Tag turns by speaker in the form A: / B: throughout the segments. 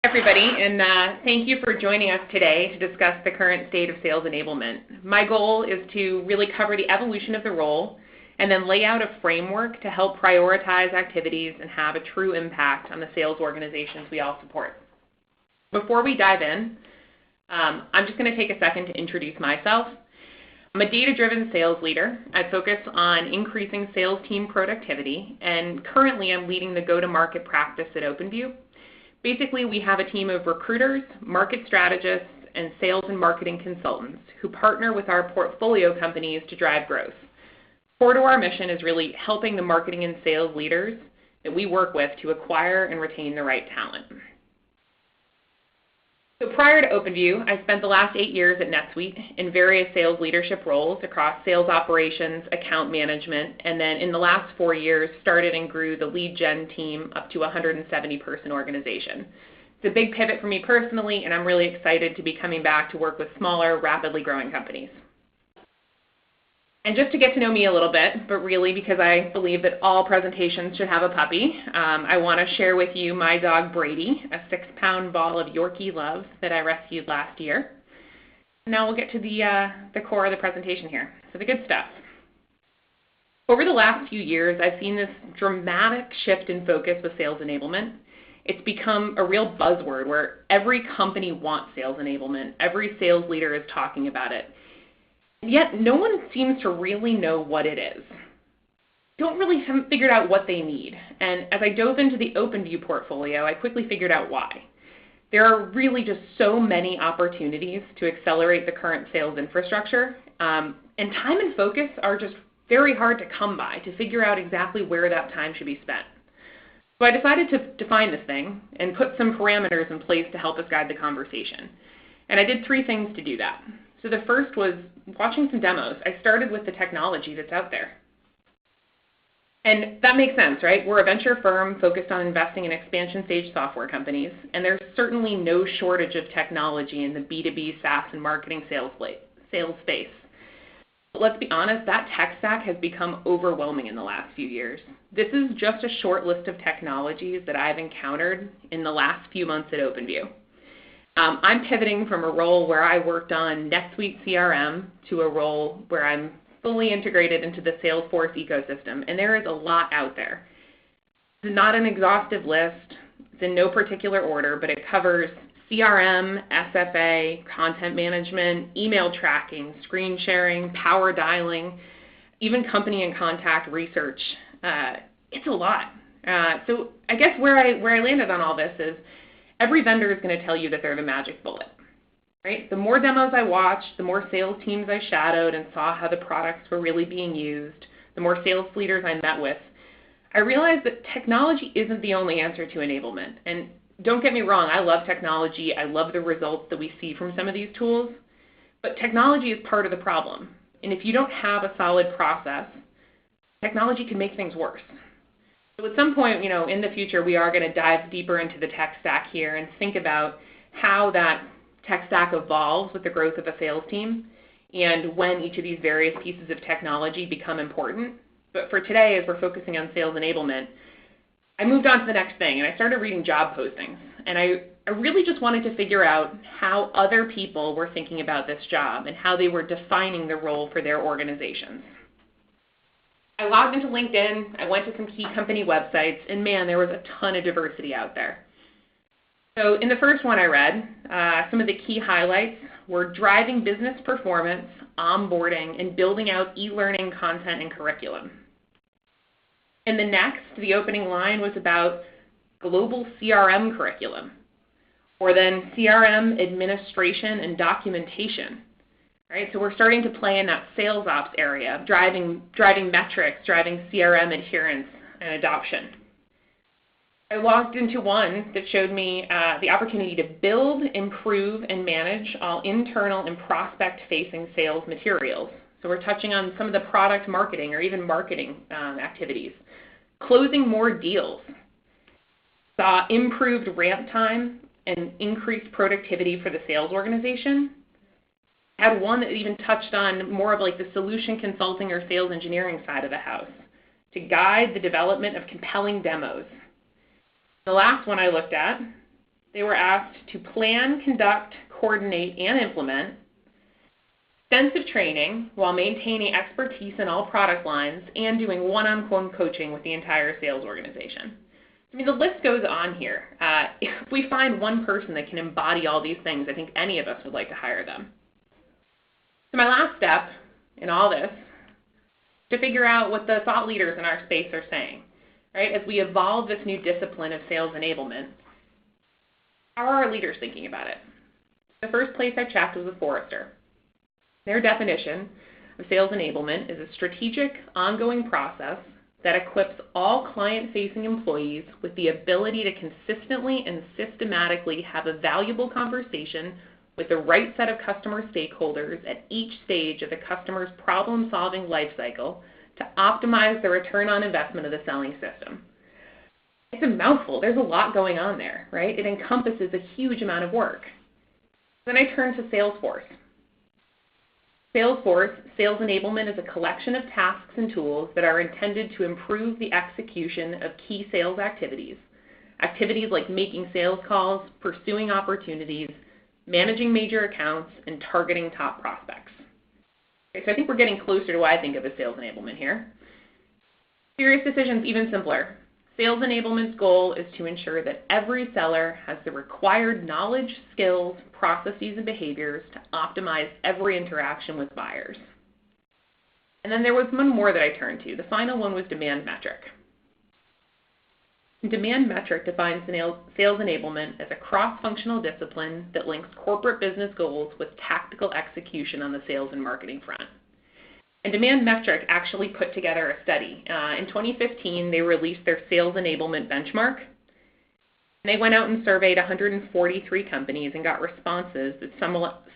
A: Everybody, and thank you for joining us today to discuss the current state of sales enablement. My goal is to really cover the evolution of the role and then lay out a framework to help prioritize activities and have a true impact on the sales organizations we all support. Before we dive in, I'm just going to take a second to introduce myself. I'm a data-driven sales leader. I focus on increasing sales team productivity, and currently I'm leading the go-to-market practice at OpenView. Basically, we have a team of recruiters, market strategists, and sales and marketing consultants who partner with our portfolio companies to drive growth. Core to our mission is really helping the marketing and sales leaders that we work with to acquire and retain the right talent. So prior to OpenView, I spent the last 8 years at NetSuite in various sales leadership roles across sales operations, account management, and then in the last 4 years started and grew the lead gen team up to a 170-person organization. It's a big pivot for me personally, and I'm really excited to be coming back to work with smaller, rapidly growing companies. And just to get to know me a little bit, but really because I believe that all presentations should have a puppy, I want to share with you my dog Brady, a 6-pound ball of Yorkie love that I rescued last year. Now we'll get to the core of the presentation here, so the good stuff. Over the last few years, I've seen this dramatic shift in focus with sales enablement. It's become a real buzzword where every company wants sales enablement. Every sales leader is talking about it. Yet no one seems to really know what it is. Haven't figured out what they need. And as I dove into the OpenView portfolio, I quickly figured out why. There are really just so many opportunities to accelerate the current sales infrastructure, and time and focus are just very hard to come by to figure out exactly where that time should be spent. So I decided to define this thing and put some parameters in place to help us guide the conversation. And I did 3 things to do that. So the first was watching some demos. I started with the technology that's out there. And that makes sense, right? We're a venture firm focused on investing in expansion stage software companies, and there's certainly no shortage of technology in the B2B SaaS and marketing sales space. But let's be honest, that tech stack has become overwhelming in the last few years. This is just a short list of technologies that I've encountered in the last few months at OpenView. I'm pivoting from a role where I worked on NetSuite CRM to a role where I'm fully integrated into the Salesforce ecosystem, and there is a lot out there. It's not an exhaustive list. It's in no particular order, but it covers CRM, SFA, content management, email tracking, screen sharing, power dialing, even company and contact research. It's a lot. So I guess where I landed on all this is every vendor is going to tell you that they're the magic bullet, right? The more demos I watched, the more sales teams I shadowed and saw how the products were really being used, the more sales leaders I met with, I realized that technology isn't the only answer to enablement. And don't get me wrong, I love technology. I love the results that we see from some of these tools, but technology is part of the problem. And if you don't have a solid process, technology can make things worse. So at some point, in the future, we are going to dive deeper into the tech stack here and think about how that tech stack evolves with the growth of a sales team and when each of these various pieces of technology become important. But for today, as we're focusing on sales enablement, I moved on to the next thing, and I started reading job postings. And I really just wanted to figure out how other people were thinking about this job and how they were defining the role for their organizations. I logged into LinkedIn, I went to some key company websites, and man, there was a ton of diversity out there. So in the first one I read, some of the key highlights were driving business performance, onboarding, and building out e-learning content and curriculum. And the next, the opening line was about global CRM curriculum, or then CRM administration and documentation. Right, so we're starting to play in that sales ops area, driving metrics, driving CRM adherence and adoption. I logged into one that showed me the opportunity to build, improve, and manage all internal and prospect-facing sales materials. So we're touching on some of the product marketing or even marketing activities. Closing more deals. Saw improved ramp time and increased productivity for the sales organization. Had one that even touched on more of like the solution consulting or sales engineering side of the house to guide the development of compelling demos. The last one I looked at They were asked to plan, conduct, coordinate, and implement extensive training while maintaining expertise in all product lines and doing one-on-one coaching with the entire sales organization. I mean, the list goes on here. If we find one person that can embody all these things, I think any of us would like to hire them. So my last step in all this is to figure out what the thought leaders in our space are saying, right? As we evolve this new discipline of sales enablement, how are our leaders thinking about it? The first place I checked was with Forrester. Their definition of sales enablement is a strategic, ongoing process that equips all client-facing employees with the ability to consistently and systematically have a valuable conversation with the right set of customer stakeholders at each stage of the customer's problem-solving lifecycle to optimize the return on investment of the selling system. It's a mouthful. There's a lot going on there, right? It encompasses a huge amount of work. Then I turn to Salesforce. Salesforce, sales enablement is a collection of tasks and tools that are intended to improve the execution of key sales activities. Activities like making sales calls, pursuing opportunities, managing major accounts, and targeting top prospects. Okay, so I think we're getting closer to what I think of as sales enablement here. Serious decisions, even simpler. Sales enablement's goal is to ensure that every seller has the required knowledge, skills, processes, and behaviors to optimize every interaction with buyers. And then there was one more that I turned to. The final one was demand metric. Demand metric defines sales enablement as a cross-functional discipline that links corporate business goals with tactical execution on the sales and marketing front. And Demand Metric actually put together a study. In 2015, they released their sales enablement benchmark. They went out and surveyed 143 companies and got responses that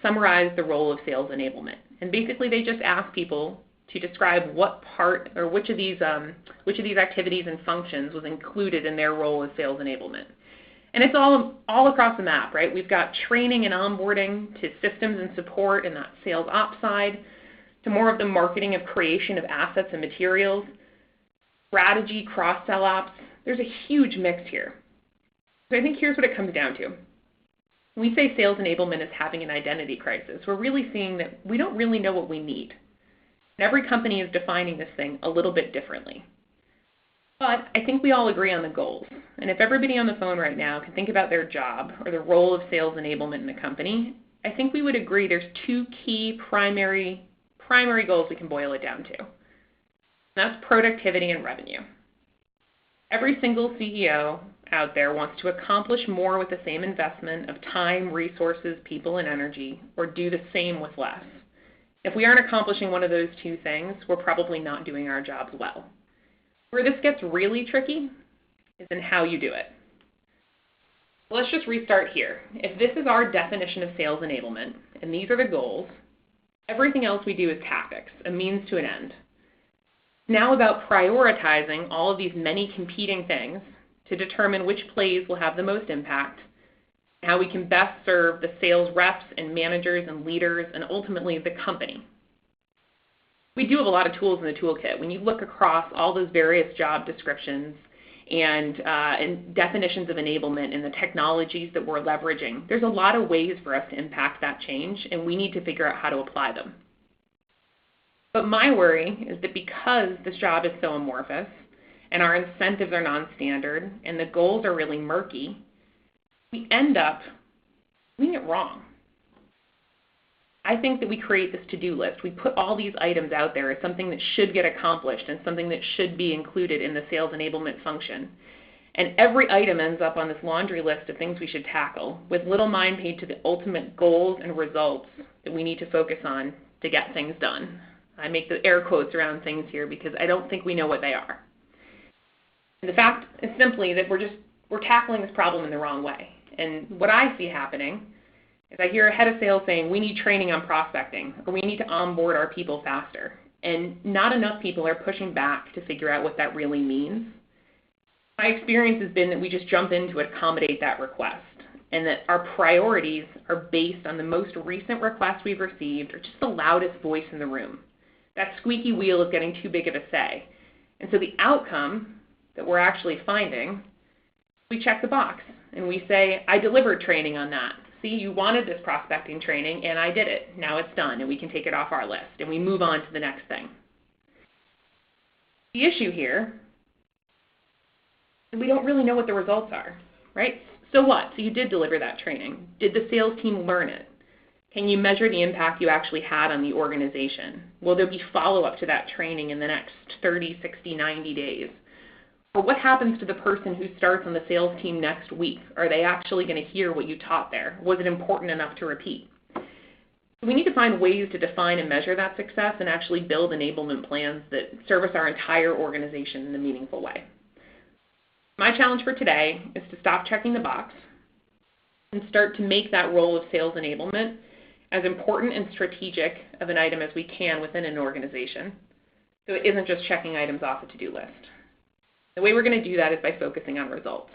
A: summarized the role of sales enablement. And basically, they just asked people to describe what part or which of these activities and functions was included in their role as sales enablement. And it's all across the map, right? We've got training and onboarding to systems and support and that sales ops side, to more of the marketing of creation of assets and materials, strategy, cross-sell ops. There's a huge mix here. So I think here's what it comes down to. When we say sales enablement is having an identity crisis, we're really seeing that we don't really know what we need. And every company is defining this thing a little bit differently. But I think we all agree on the goals. And if everybody on the phone right now can think about their job or the role of sales enablement in the company, I think we would agree there's two key primary goals we can boil it down to. And that's productivity and revenue. Every single CEO out there wants to accomplish more with the same investment of time, resources, people, and energy, or do the same with less. If we aren't accomplishing one of those two things, we're probably not doing our jobs well. Where this gets really tricky is in how you do it. Let's just restart here. If this is our definition of sales enablement, and these are the goals, everything else we do is tactics, a means to an end. Now about prioritizing all of these many competing things to determine which plays will have the most impact, how we can best serve the sales reps and managers and leaders and ultimately the company. We do have a lot of tools in the toolkit. When you look across all those various job descriptions and definitions of enablement and the technologies that we're leveraging, there's a lot of ways for us to impact that change, and we need to figure out how to apply them. But my worry is that because this job is so amorphous and our incentives are non-standard and the goals are really murky, we end up doing it wrong. I think that we create this to-do list. We put all these items out there as something that should get accomplished and something that should be included in the sales enablement function. And every item ends up on this laundry list of things we should tackle with little mind paid to the ultimate goals and results that we need to focus on to get things done. I make the air quotes around things here because I don't think we know what they are. And the fact is simply that we're tackling this problem in the wrong way. And what I see happening is I hear a head of sales saying we need training on prospecting or we need to onboard our people faster. And not enough people are pushing back to figure out what that really means. My experience has been that we just jump in to accommodate that request and that our priorities are based on the most recent request we've received or just the loudest voice in the room. That squeaky wheel is getting too big of a say. And so the outcome that we're actually finding We check the box and we say, I delivered training on that. See, you wanted this prospecting training and I did it. Now it's done and we can take it off our list and we move on to the next thing. The issue here, we don't really know what the results are, right? So what? So you did deliver that training. Did the sales team learn it? Can you measure the impact you actually had on the organization? Will there be follow-up to that training in the next 30, 60, 90 days? Or what happens to the person who starts on the sales team next week? Are they actually going to hear what you taught there? Was it important enough to repeat? We need to find ways to define and measure that success and actually build enablement plans that service our entire organization in a meaningful way. My challenge for today is to stop checking the box and start to make that role of sales enablement as important and strategic of an item as we can within an organization, so it isn't just checking items off a to-do list. The way we're going to do that is by focusing on results.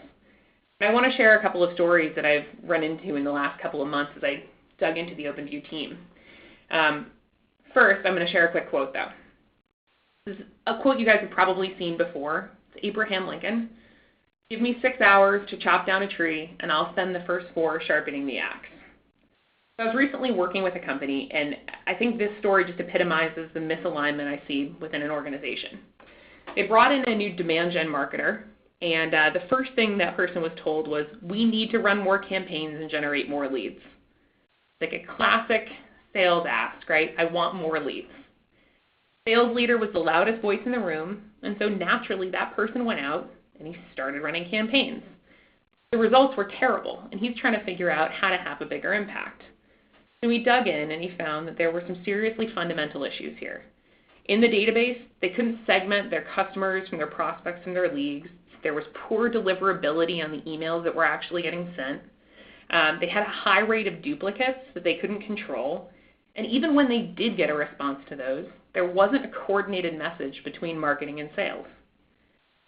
A: And I want to share a couple of stories that I've run into in the last couple of months as I dug into the OpenView team. First, I'm going to share a quick quote, though. This is a quote you guys have probably seen before. It's Abraham Lincoln. Give me 6 hours to chop down a tree, and I'll spend the first 4 sharpening the axe. So I was recently working with a company, and I think this story just epitomizes the misalignment I see within an organization. They brought in a new demand gen marketer, and the first thing that person was told was, we need to run more campaigns and generate more leads. Like a classic sales ask, right? I want more leads. Sales leader was the loudest voice in the room, and so naturally that person went out and he started running campaigns. The results were terrible, and he's trying to figure out how to have a bigger impact. So he dug in and he found that there were some seriously fundamental issues here. In the database, they couldn't segment their customers from their prospects and their leads. There was poor deliverability on the emails that were actually getting sent. They had a high rate of duplicates that they couldn't control. And even when they did get a response to those, there wasn't a coordinated message between marketing and sales.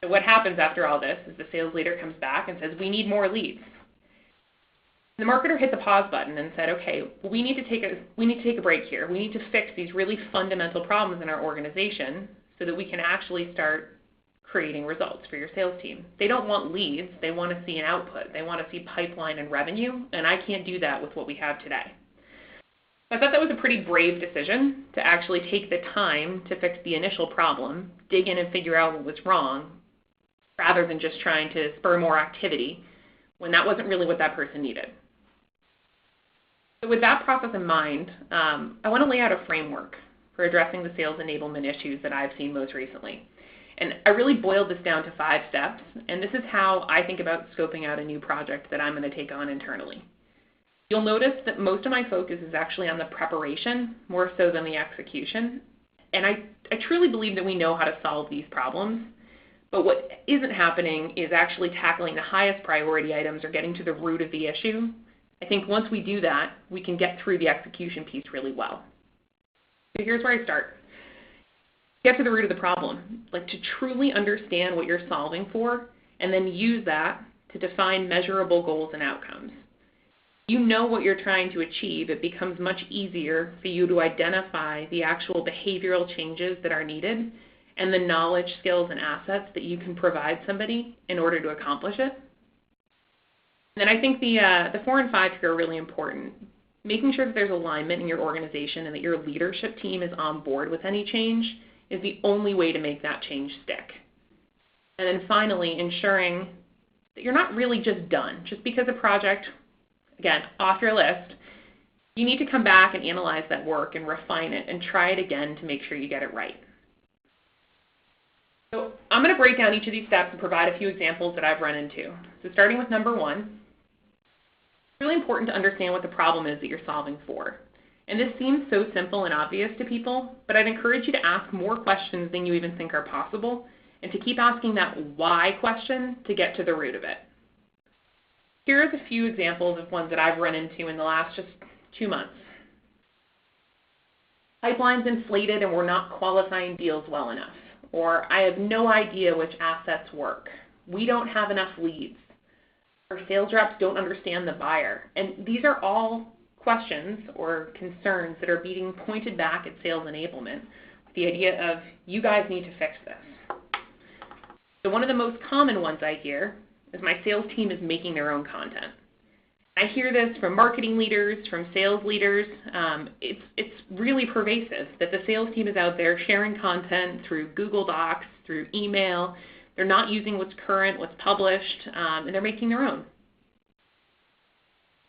A: So what happens after all this is the sales leader comes back and says, we need more leads. The marketer hit the pause button and said, okay, well, we need to take a break here. We need to fix these really fundamental problems in our organization so that we can actually start creating results for your sales team. They don't want leads. They want to see an output. They want to see pipeline and revenue, and I can't do that with what we have today. I thought that was a pretty brave decision to actually take the time to fix the initial problem, dig in and figure out what was wrong, rather than just trying to spur more activity when that wasn't really what that person needed. So with that process in mind, I want to lay out a framework for addressing the sales enablement issues that I've seen most recently. And I really boiled this down to 5 steps, and this is how I think about scoping out a new project that I'm going to take on internally. You'll notice that most of my focus is actually on the preparation, more so than the execution. And I truly believe that we know how to solve these problems, but what isn't happening is actually tackling the highest priority items or getting to the root of the issue. I think once we do that, we can get through the execution piece really well. So here's where I start. Get to the root of the problem, like to truly understand what you're solving for, and then use that to define measurable goals and outcomes. You know what you're trying to achieve, it becomes much easier for you to identify the actual behavioral changes that are needed and the knowledge, skills, and assets that you can provide somebody in order to accomplish it. And then I think the 4 and 5 here are really important. Making sure that there's alignment in your organization and that your leadership team is on board with any change is the only way to make that change stick. And then finally, ensuring that you're not really just done. Just because a project, again, off your list, you need to come back and analyze that work and refine it and try it again to make sure you get it right. So I'm going to break down each of these steps and provide a few examples that I've run into. So starting with number 1, it's really important to understand what the problem is that you're solving for. And this seems so simple and obvious to people, but I'd encourage you to ask more questions than you even think are possible, and to keep asking that why question to get to the root of it. Here are a few examples of ones that I've run into in the last just 2 months. Pipeline's inflated and we're not qualifying deals well enough. Or I have no idea which assets work. We don't have enough leads. Our sales reps don't understand the buyer. And these are all questions or concerns that are being pointed back at sales enablement with the idea of, you guys need to fix this. So one of the most common ones I hear is my sales team is making their own content. I hear this from marketing leaders, from sales leaders. It's really pervasive that the sales team is out there sharing content through Google Docs, through email. They're not using what's current, what's published, and they're making their own.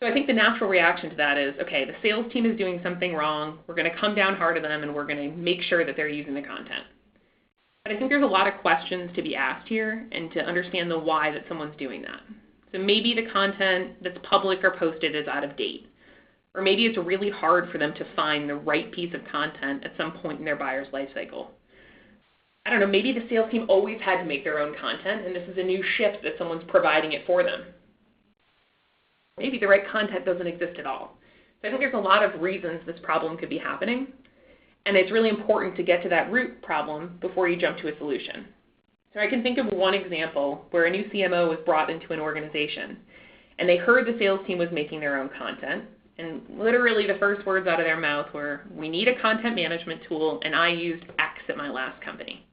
A: So I think the natural reaction to that is, okay, the sales team is doing something wrong. We're going to come down hard on them, and we're going to make sure that they're using the content. But I think there's a lot of questions to be asked here and to understand the why that someone's doing that. So maybe the content that's public or posted is out of date. Or maybe it's really hard for them to find the right piece of content at some point in their buyer's life cycle. I don't know, maybe the sales team always had to make their own content and this is a new shift that someone's providing it for them. Maybe the right content doesn't exist at all. So I think there's a lot of reasons this problem could be happening. And it's really important to get to that root problem before you jump to a solution. So I can think of one example where a new CMO was brought into an organization and they heard the sales team was making their own content, and literally the first words out of their mouth were, "We need a content management tool and I used X at my last company."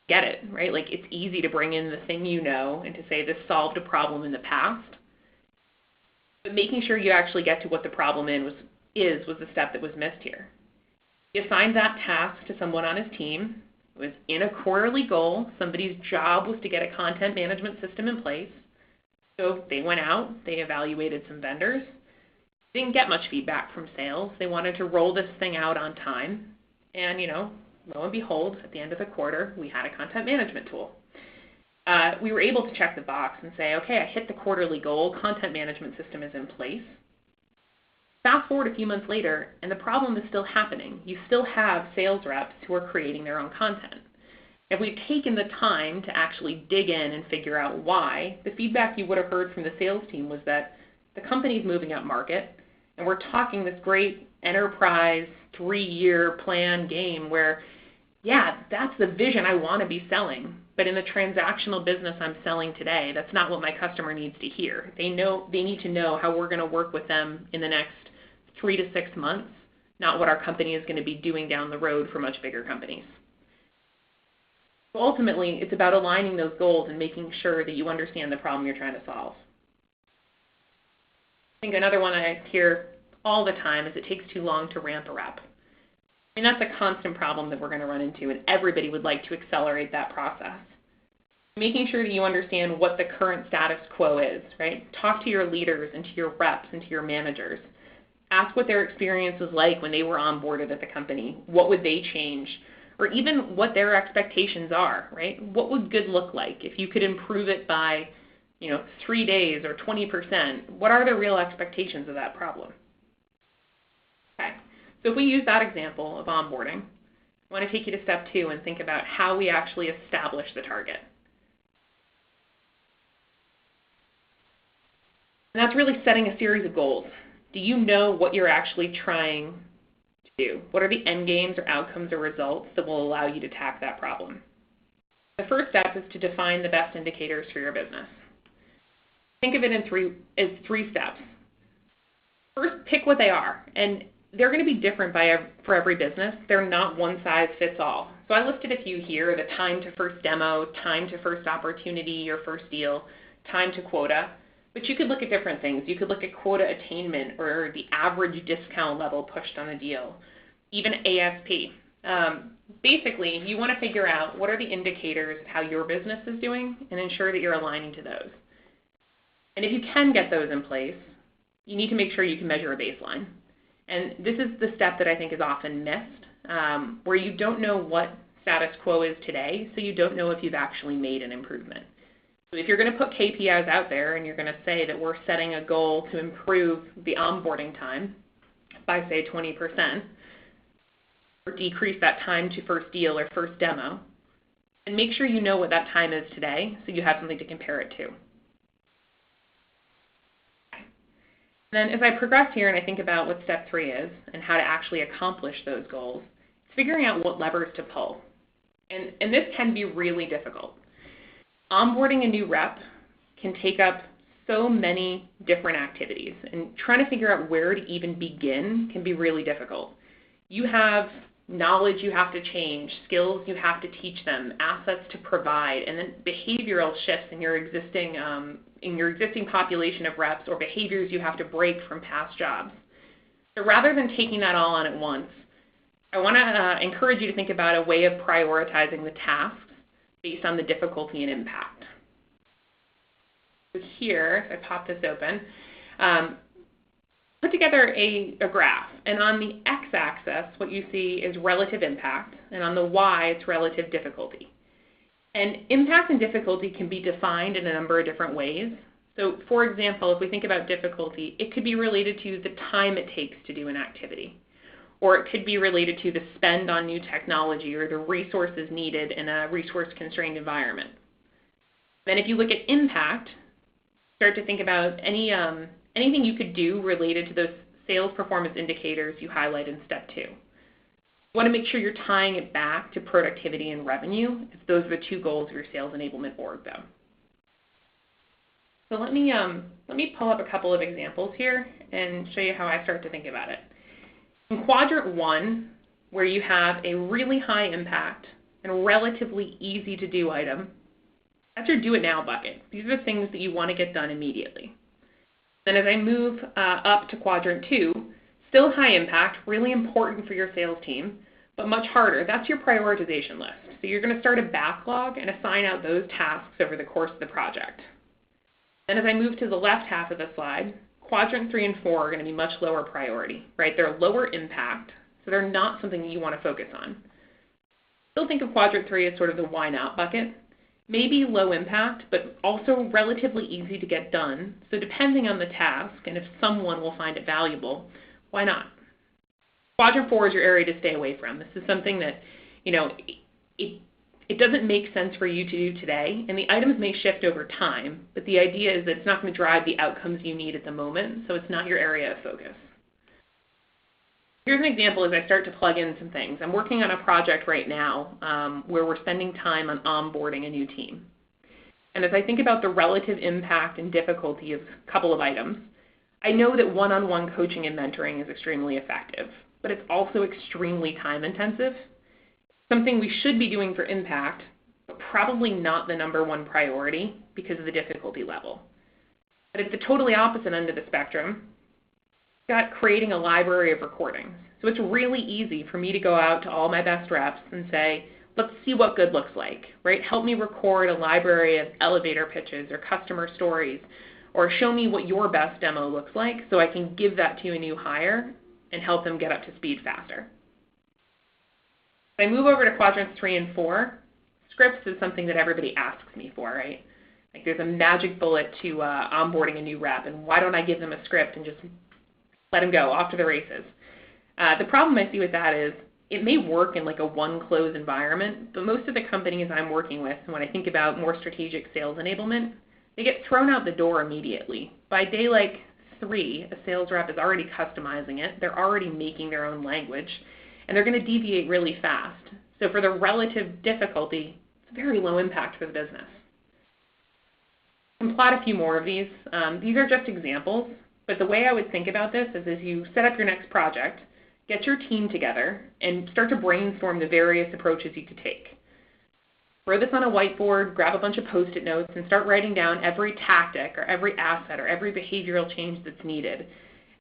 A: Get it, right? Like, it's easy to bring in the thing you know and to say this solved a problem in the past. But making sure you actually get to what the problem was the step that was missed here. You assigned that task to someone on his team. It was in a quarterly goal. Somebody's job was to get a content management system in place. So they went out, they evaluated some vendors, didn't get much feedback from sales. They wanted to roll this thing out on time. And, lo and behold, at the end of the quarter, we had a content management tool. We were able to check the box and say, okay, I hit the quarterly goal, content management system is in place. Fast forward a few months later, and the problem is still happening. You still have sales reps who are creating their own content. If we've taken the time to actually dig in and figure out why, the feedback you would have heard from the sales team was that the company's moving up market, and we're talking this great enterprise 3-year plan game where, yeah, that's the vision I want to be selling, but in the transactional business I'm selling today, that's not what my customer needs to hear. They need to know how we're going to work with them in the next 3 to 6 months, not what our company is going to be doing down the road for much bigger companies. So ultimately, it's about aligning those goals and making sure that you understand the problem you're trying to solve. I think another one I hear all the time is it takes too long to ramp a rep. I mean, that's a constant problem that we're going to run into, and everybody would like to accelerate that process. Making sure that you understand what the current status quo is, right? Talk to your leaders and to your reps and to your managers. Ask what their experience was like when they were onboarded at the company. What would they change? Or even what their expectations are, right? What would good look like if you could improve it by, 3 days or 20%? What are the real expectations of that problem? Okay, so if we use that example of onboarding, I want to take you to step 2 and think about how we actually establish the target. And that's really setting a series of goals. Do you know what you're actually trying to do? What are the end games or outcomes or results that will allow you to tackle that problem? The first step is to define the best indicators for your business. Think of it in three steps. First, pick what they are, and they're going to be different for every business. They're not one size fits all. So I listed a few here: the time to first demo, time to first opportunity or first deal, time to quota. But you could look at different things. You could look at quota attainment or the average discount level pushed on a deal, even ASP. Basically, you want to figure out what are the indicators of how your business is doing and ensure that you're aligning to those. And if you can get those in place, you need to make sure you can measure a baseline. And this is the step that I think is often missed, where you don't know what status quo is today, so you don't know if you've actually made an improvement. So if you're going to put KPIs out there and you're going to say that we're setting a goal to improve the onboarding time by, say, 20%, or decrease that time to first deal or first demo, and make sure you know what that time is today so you have something to compare it to. Then as I progress here and I think about what step 3 is and how to actually accomplish those goals, it's figuring out what levers to pull. And this can be really difficult. Onboarding a new rep can take up so many different activities, and trying to figure out where to even begin can be really difficult. You have knowledge you have to change, skills you have to teach them, assets to provide, and then behavioral shifts in your existing population of reps or behaviors you have to break from past jobs. So rather than taking that all on at once, I want to encourage you to think about a way of prioritizing the tasks based on the difficulty and impact. So here, if I pop this open, put together a graph, and on the x-axis, what you see is relative impact, and on the y, it's relative difficulty. And impact and difficulty can be defined in a number of different ways. So, for example, if we think about difficulty, it could be related to the time it takes to do an activity, or it could be related to the spend on new technology or the resources needed in a resource-constrained environment. Then if you look at impact, start to think about anything you could do related to those sales performance indicators you highlight in step 2. You want to make sure you're tying it back to productivity and revenue, if those are the 2 goals of your sales enablement org, though. So let me pull up a couple of examples here and show you how I start to think about it. In quadrant 1, where you have a really high impact and relatively easy to do item, that's your do it now bucket. These are the things that you want to get done immediately. Then as I move up to quadrant 2, still high impact, really important for your sales team, but much harder. That's your prioritization list. So you're going to start a backlog and assign out those tasks over the course of the project. Then as I move to the left half of the slide, quadrant 3 and 4 are going to be much lower priority, right? They're lower impact, so they're not something you want to focus on. Still think of quadrant 3 as sort of the why not bucket. Maybe low impact, but also relatively easy to get done. So depending on the task and if someone will find it valuable, why not? Quadrant 4 is your area to stay away from. This is something that, it doesn't make sense for you to do today, and the items may shift over time, but the idea is that it's not going to drive the outcomes you need at the moment, so it's not your area of focus. Here's an example as I start to plug in some things. I'm working on a project right now where we're spending time on onboarding a new team. And as I think about the relative impact and difficulty of a couple of items, I know that one-on-one coaching and mentoring is extremely effective, but it's also extremely time-intensive. Something we should be doing for impact, but probably not the #1 priority because of the difficulty level. But at the totally opposite end of the spectrum, we've got creating a library of recordings. So it's really easy for me to go out to all my best reps and say, let's see what good looks like, right? Help me record a library of elevator pitches or customer stories, or show me what your best demo looks like so I can give that to a new hire and help them get up to speed faster. If I move over to quadrants 3 and 4, scripts is something that everybody asks me for, right? Like there's a magic bullet to onboarding a new rep, and why don't I give them a script and just let them go off to the races? The problem I see with that is it may work in like a one-close environment, but most of the companies I'm working with, when I think about more strategic sales enablement, they get thrown out the door immediately. By day like 3, a sales rep is already customizing it, they're already making their own language, and they're going to deviate really fast. So for the relative difficulty, it's very low impact for the business. I can plot a few more of these. These are just examples, but the way I would think about this is as you set up your next project, get your team together and start to brainstorm the various approaches you could take. Throw this on a whiteboard, grab a bunch of Post-it notes, and start writing down every tactic or every asset or every behavioral change that's needed,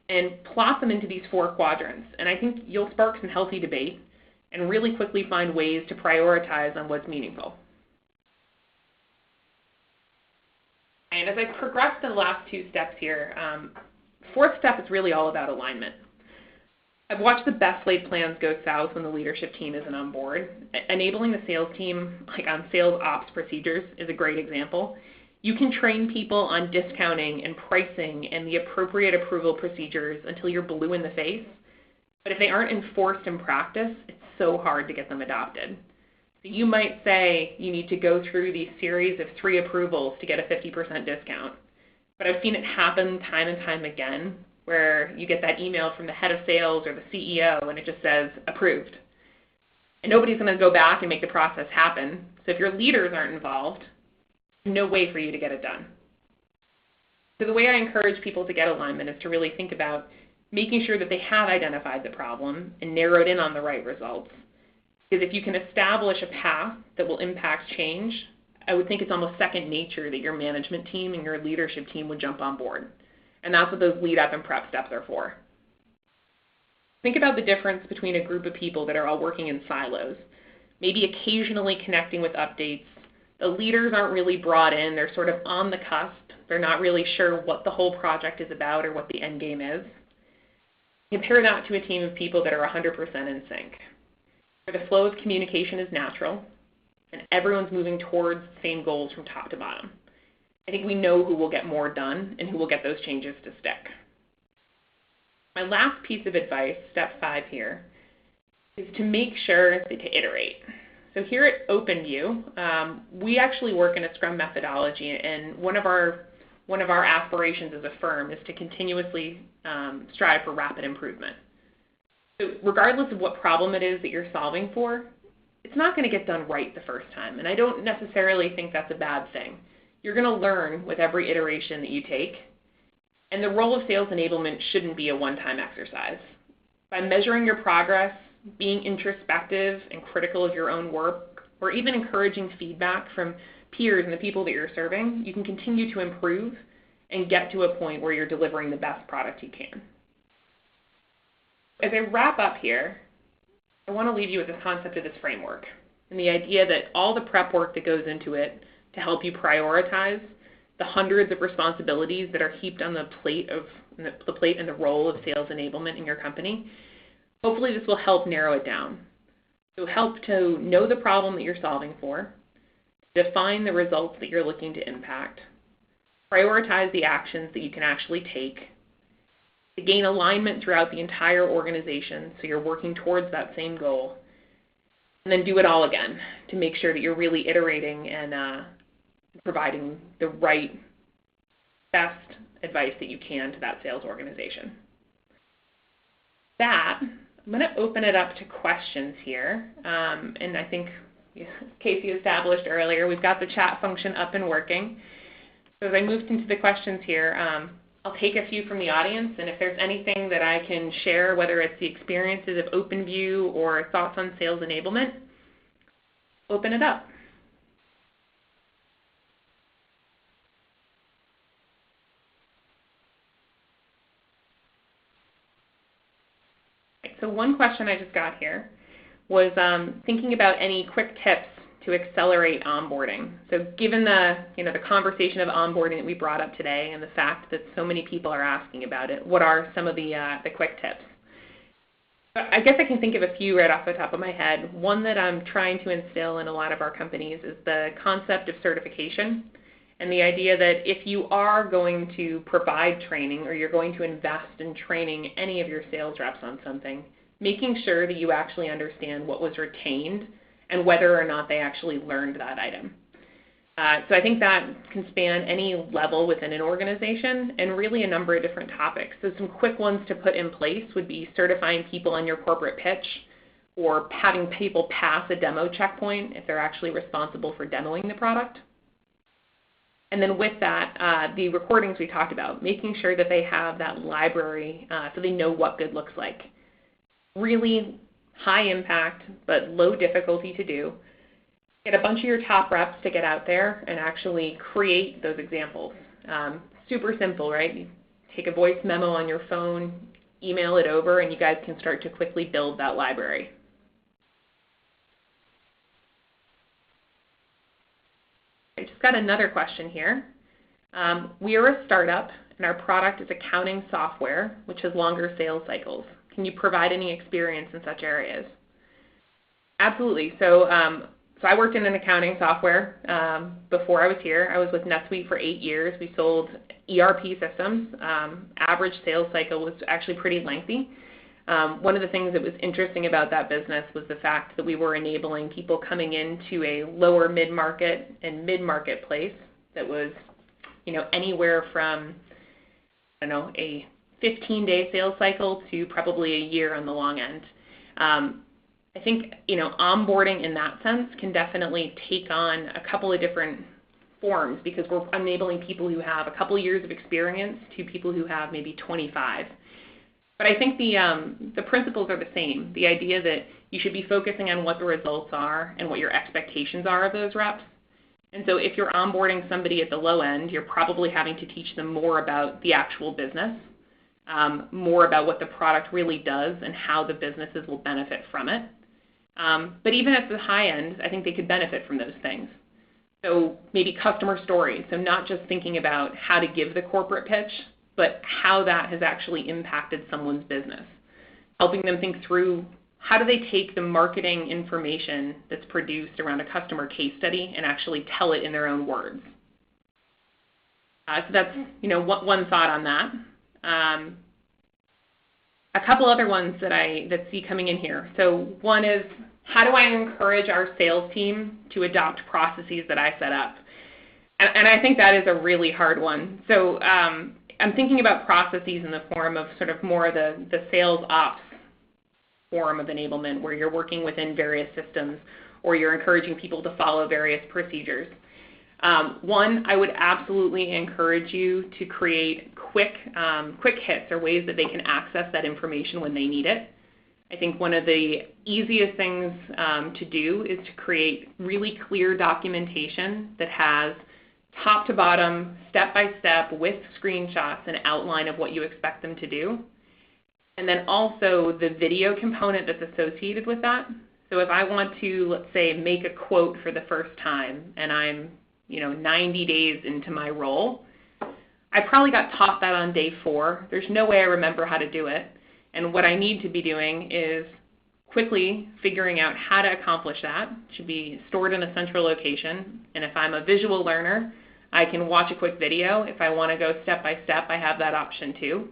A: and plot them into these 4 quadrants. And I think you'll spark some healthy debate and really quickly find ways to prioritize on what's meaningful. And as I progress to the last 2 steps here, 4th step is really all about alignment. I've watched the best laid plans go south when the leadership team isn't on board. Enabling the sales team, like on sales ops procedures, is a great example. You can train people on discounting and pricing and the appropriate approval procedures until you're blue in the face, but if they aren't enforced in practice, it's so hard to get them adopted. So you might say you need to go through these series of 3 approvals to get a 50% discount, but I've seen it happen time and time again where you get that email from the head of sales or the CEO and it just says approved. And nobody's going to go back and make the process happen. So if your leaders aren't involved, no way for you to get it done. So the way I encourage people to get alignment is to really think about making sure that they have identified the problem and narrowed in on the right results. Because if you can establish a path that will impact change, I would think it's almost second nature that your management team and your leadership team would jump on board. And that's what those lead up and prep steps are for. Think about the difference between a group of people that are all working in silos, maybe occasionally connecting with updates. The leaders aren't really brought in. They're sort of on the cusp. They're not really sure what the whole project is about or what the end game is. Compare that to a team of people that are 100% in sync, where the flow of communication is natural and everyone's moving towards the same goals from top to bottom. I think we know who will get more done and who will get those changes to stick. My last piece of advice, step 5 here, is to make sure to iterate. So here at OpenView, we actually work in a Scrum methodology, and one of our aspirations as a firm is to continuously strive for rapid improvement. So regardless of what problem it is that you're solving for, it's not going to get done right the first time, and I don't necessarily think that's a bad thing. You're going to learn with every iteration that you take, and the role of sales enablement shouldn't be a one-time exercise. By measuring your progress, being introspective and critical of your own work, or even encouraging feedback from peers and the people that you're serving, you can continue to improve and get to a point where you're delivering the best product you can. As I wrap up here, I want to leave you with the concept of this framework and the idea that all the prep work that goes into it to help you prioritize the hundreds of responsibilities that are heaped on the plate and the role of sales enablement in your company, hopefully this will help narrow it down. It will help to know the problem that you're solving for, define the results that you're looking to impact, prioritize the actions that you can actually take, to gain alignment throughout the entire organization so you're working towards that same goal, and then do it all again to make sure that you're really iterating and providing the right, best advice that you can to that sales organization. That, I'm going to open it up to questions here, and I think Casey established earlier, we've got the chat function up and working. So as I moved into the questions here, I'll take a few from the audience, and if there's anything that I can share, whether it's the experiences of OpenView or thoughts on sales enablement, open it up. So one question I just got here was thinking about any quick tips to accelerate onboarding. So given the conversation of onboarding that we brought up today and the fact that so many people are asking about it, what are some of the quick tips? I guess I can think of a few right off the top of my head. One that I'm trying to instill in a lot of our companies is the concept of certification, and the idea that if you are going to provide training or you're going to invest in training any of your sales reps on something, making sure that you actually understand what was retained and whether or not they actually learned that item. So I think that can span any level within an organization and really a number of different topics. So some quick ones to put in place would be certifying people on your corporate pitch or having people pass a demo checkpoint if they're actually responsible for demoing the product. And then with that, the recordings we talked about, making sure that they have that library so they know what good looks like. Really high impact, but low difficulty to do. Get a bunch of your top reps to get out there and actually create those examples. Super simple, right? You take a voice memo on your phone, email it over, and you guys can start to quickly build that library. I just got another question here. We are a startup, and our product is accounting software, which has longer sales cycles. Can you provide any experience in such areas? Absolutely. So I worked in an accounting software before I was here. I was with NetSuite for 8 years. We sold ERP systems. Average sales cycle was actually pretty lengthy. One of the things that was interesting about that business was the fact that we were enabling people coming into a lower mid-market and mid-market place that was, anywhere from, a 15-day sales cycle to probably a year on the long end. I think, onboarding in that sense can definitely take on a couple of different forms because we're enabling people who have a couple of years of experience to people who have maybe 25. But I think the principles are the same. The idea that you should be focusing on what the results are and what your expectations are of those reps. And so if you're onboarding somebody at the low end, you're probably having to teach them more about the actual business, more about what the product really does and how the businesses will benefit from it. But even at the high end, I think they could benefit from those things. So maybe customer stories, so not just thinking about how to give the corporate pitch, but how that has actually impacted someone's business. Helping them think through how do they take the marketing information that's produced around a customer case study and actually tell it in their own words. So that's one thought on that. A couple other ones that see coming in here. So one is, how do I encourage our sales team to adopt processes that I set up? And I think that is a really hard one. So I'm thinking about processes in the form of sort of more the sales ops form of enablement, where you're working within various systems or you're encouraging people to follow various procedures. One, I would absolutely encourage you to create quick hits or ways that they can access that information when they need it. I think one of the easiest things to do is to create really clear documentation that has top to bottom, step-by-step, with screenshots, an outline of what you expect them to do. And then also the video component that's associated with that. So if I want to, let's say, make a quote for the first time and I'm 90 days into my role, I probably got taught that on day 4. There's no way I remember how to do it. And what I need to be doing is quickly figuring out how to accomplish that. It should be stored in a central location. And if I'm a visual learner, I can watch a quick video. If I want to go step by step, I have that option too.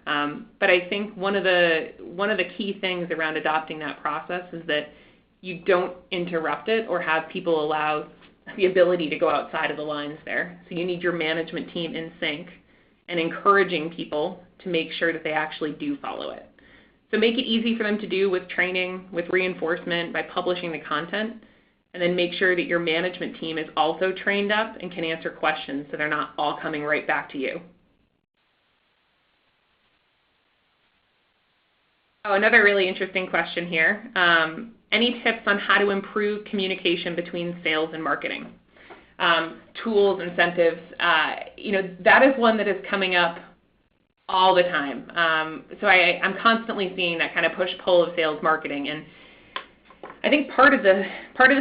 A: But I think one of the key things around adopting that process is that you don't interrupt it or have people allow the ability to go outside of the lines there. So you need your management team in sync and encouraging people to make sure that they actually do follow it. So make it easy for them to do with training, with reinforcement, by publishing the content, and then make sure that your management team is also trained up and can answer questions so they're not all coming right back to you. Oh, another really interesting question here. Any tips on how to improve communication between sales and marketing? Tools, incentives, that is one that is coming up all the time. So I'm constantly seeing that kind of push-pull of sales marketing. And I think part of the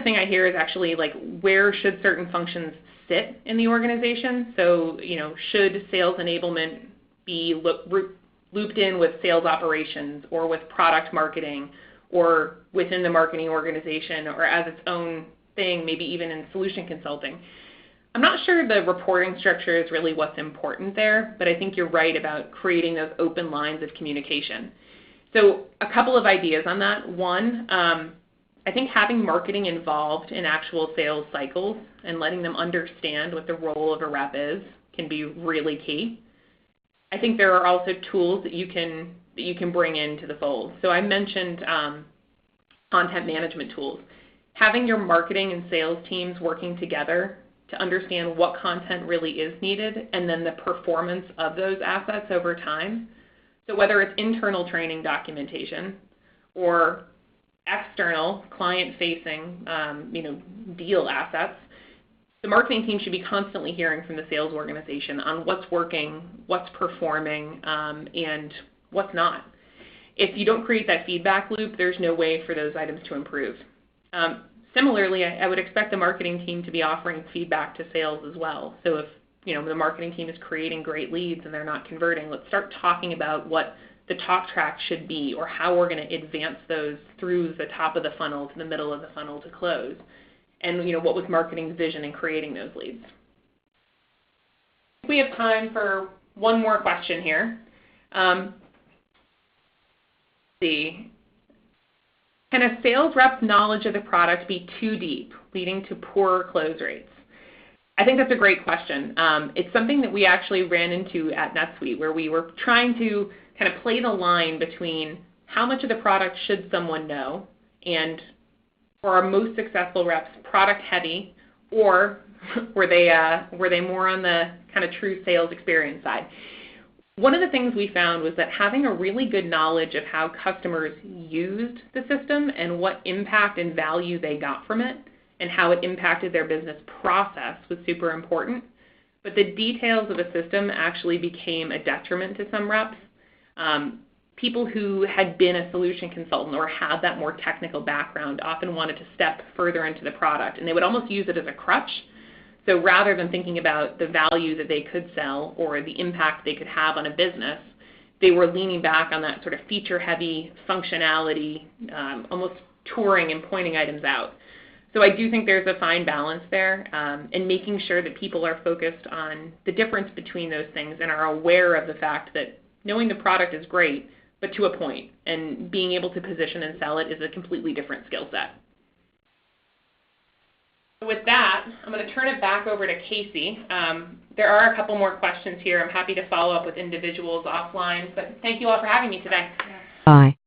A: thing I hear is actually like, where should certain functions sit in the organization? So, should sales enablement be looped in with sales operations or with product marketing or within the marketing organization or as its own thing, maybe even in solution consulting? I'm not sure the reporting structure is really what's important there, but I think you're right about creating those open lines of communication. So a couple of ideas on that. One, I think having marketing involved in actual sales cycles and letting them understand what the role of a rep is can be really key. I think there are also tools that you can bring into the fold. So I mentioned content management tools. Having your marketing and sales teams working together to understand what content really is needed and then the performance of those assets over time. So whether it's internal training documentation or external client-facing deal assets, the marketing team should be constantly hearing from the sales organization on what's working, what's performing, and what's not. If you don't create that feedback loop, there's no way for those items to improve. Similarly, I would expect the marketing team to be offering feedback to sales as well. So if the marketing team is creating great leads and they're not converting, let's start talking about what the talk track should be or how we're going to advance those through the top of the funnel to the middle of the funnel to close. And what was marketing's vision in creating those leads? We have time for one more question here. Let's see. Can a sales rep's knowledge of the product be too deep, leading to poorer close rates? I think that's a great question. It's something that we actually ran into at NetSuite, where we were trying to kind of play the line between how much of the product should someone know, and for our most successful reps, product heavy, or were they more on the kind of true sales experience side? One of the things we found was that having a really good knowledge of how customers used the system and what impact and value they got from it and how it impacted their business process was super important. But the details of a system actually became a detriment to some reps. People who had been a solution consultant or had that more technical background often wanted to step further into the product, and they would almost use it as a crutch. So rather than thinking about the value that they could sell or the impact they could have on a business, they were leaning back on that sort of feature-heavy functionality, almost touring and pointing items out. So I do think there's a fine balance there, and making sure that people are focused on the difference between those things and are aware of the fact that knowing the product is great, but to a point, and being able to position and sell it is a completely different skill set. With that, I'm going to turn it back over to Casey. There are a couple more questions here. I'm happy to follow up with individuals offline, but thank you all for having me today.
B: Bye.